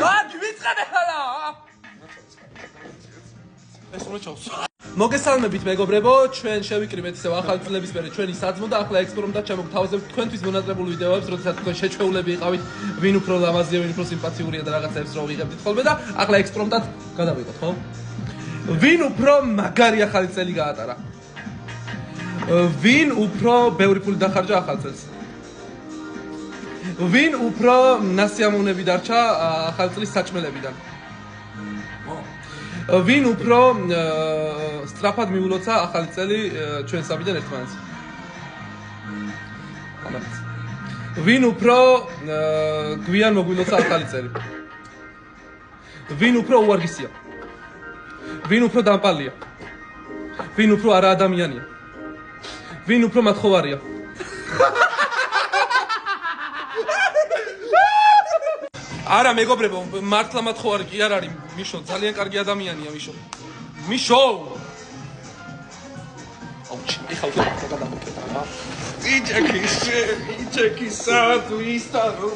გადი ვიწყადე ხალა ეს უნდა ჩავსვა მოგესალმებით მეგობრებო ჩვენ შევიკრიბეთ ისევ ახალი წლების მერე ჩვენი საძმო და ახლა ექსპერიმენტად ჩამოგთავაზებთ თქვენთვის მონაწილეებული ვიდეოებს როდესაც თქვენ შეჩვეულები იყავით ვინ უფრო ლამაზია ვინ უფრო სიმპათიურია და რაღაცებს რო ვიღებდით ხოლმე და ახლა ექსპერიმენტად გადავიღოთ ხო ვინ უფრო მაგარი ახალი წელი გაატარა ვინ უფრო ბევრი ფული დახარჯა ახალ წელს ვინ უფრო ნასიამოვნები დარჩა ახალ წლის საჭმელებიდან ვინ უფრო სწრაფად მიულოცა ახალი წელი ჩვენ სამიდან ერთმანეთს ვინ უფრო გვიან მოგვილოცა ახალი წელი ვინ უფრო უარგისია ვინ უფრო დამპალია ვინ უფრო არა ადამიანია ვინ უფრო მათხოვარია არა მეგობრებო მართლა მათხოვარი კი არ არის მიშო ძალიან კარგი ადამიანია მიშო აუჩი ეხლა უკვე გადავაკეთე რა იჩეკი სად ვისტარო